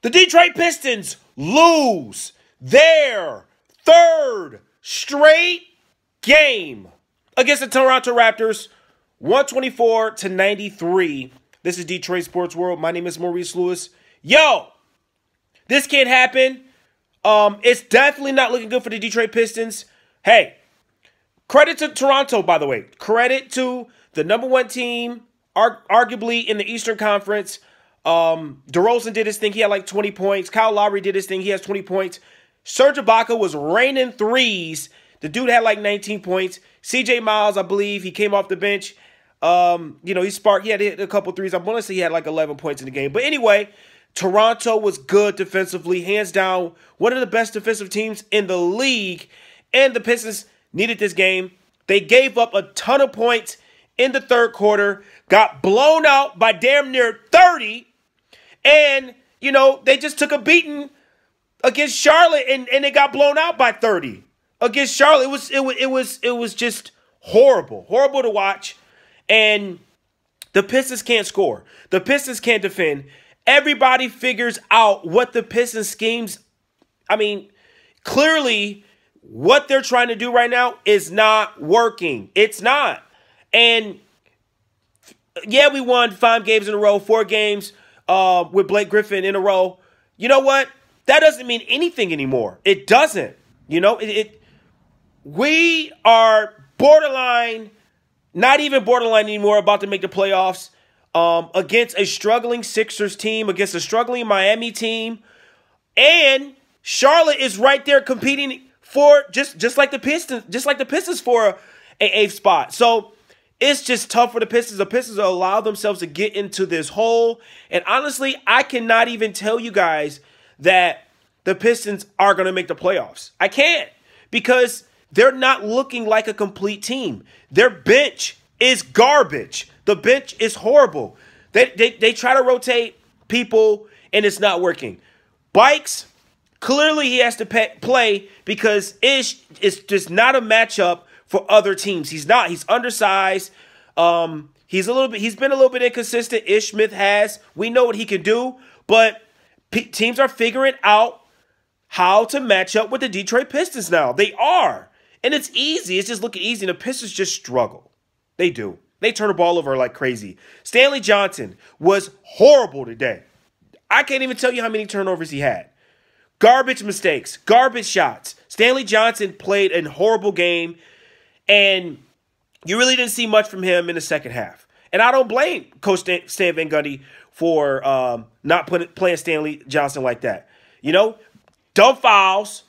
The Detroit Pistons lose their third straight game against the Toronto Raptors, 124-93. This is Detroit Sports World. My name is Maurice Lewis. Yo, this can't happen. It's definitely not looking good for the Detroit Pistons. Hey, credit to Toronto, by the way. Credit to the number one team, arguably in the Eastern Conference. DeRozan did his thing. He had like 20 points. Kyle Lowry did his thing. He has 20 points. Serge Ibaka was raining threes. The dude had like 19 points. CJ Miles, I believe, he came off the bench. He sparked. He had hit a couple threes. I want to say he had like 11 points in the game. But anyway, Toronto was good defensively. Hands down, one of the best defensive teams in the league. And the Pistons needed this game. They gave up a ton of points in the third quarter. Got blown out by damn near 30. And, they just took a beating against Charlotte and they got blown out by 30 against Charlotte. It was just horrible to watch. And the Pistons can't score. The Pistons can't defend. Everybody figures out what the Pistons schemes. Clearly what they're trying to do right now is not working. It's not. And yeah, we won 5 games in a row, 4 games with Blake Griffin in a row. You know what? That doesn't mean anything anymore. It doesn't. We are borderline, not even borderline anymore, about to make the playoffs against a struggling Sixers team, against a struggling Miami team. And Charlotte is right there competing for just like the Pistons for an 8th spot. So it's just tough for the Pistons. The Pistons allow themselves to get into this hole. And honestly, I cannot even tell you guys that the Pistons are going to make the playoffs. I can't, because they're not looking like a complete team. Their bench is garbage. The bench is horrible. They try to rotate people, and it's not working. Bikes, clearly he has to play because Ish is just not a matchup for other teams. He's not. He's undersized. He's been a little bit inconsistent. Ish Smith has. We know what he can do, but teams are figuring out how to match up with the Detroit Pistons now. They are. And it's easy. It's just looking easy. And the Pistons just struggle. They do. They turn the ball over like crazy. Stanley Johnson was horrible today. I can't even tell you how many turnovers he had. Garbage mistakes. Garbage shots. Stanley Johnson played a horrible game. And you really didn't see much from him in the second half. And I don't blame Coach Stan Van Gundy for not playing Stanley Johnson like that. Dumb fouls.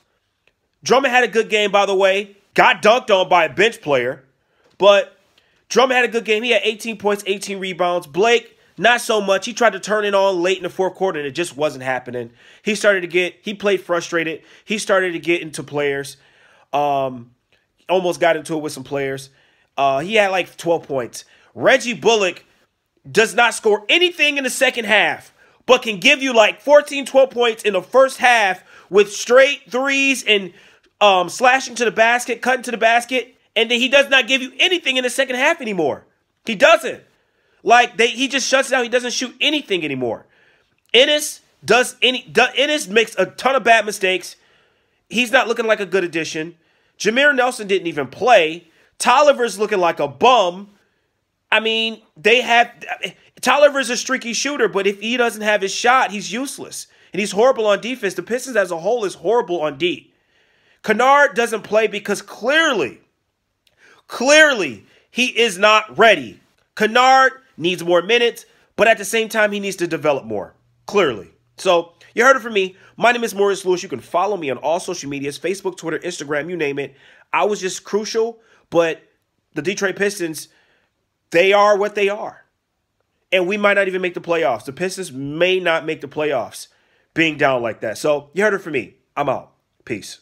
Drummond had a good game, by the way. Got dunked on by a bench player. But Drummond had a good game. He had 18 points, 18 rebounds. Blake, not so much. He tried to turn it on late in the fourth quarter, and it just wasn't happening. He played frustrated. He started to get into players. Almost got into it with some players. He had like 12 points. Reggie Bullock does not score anything in the second half, but can give you like 14, 12 points in the first half with straight threes and slashing to the basket, cutting to the basket, and then he does not give you anything in the second half anymore. He doesn't. He just shuts down. He doesn't shoot anything anymore. Ennis makes a ton of bad mistakes. He's not looking like a good addition. Jameer Nelson didn't even play. Tolliver's looking like a bum. Tolliver's a streaky shooter, but if he doesn't have his shot, he's useless. And he's horrible on defense. The Pistons as a whole is horrible on D. Kennard doesn't play because clearly, he is not ready. Kennard needs more minutes, but at the same time, he needs to develop more. Clearly. So, you heard it from me. My name is Maurice Lewis. You can follow me on all social medias, Facebook, Twitter, Instagram, you name it. I was just crucial, but the Detroit Pistons, they are what they are. And we might not even make the playoffs. The Pistons may not make the playoffs being down like that. So, you heard it from me. I'm out. Peace.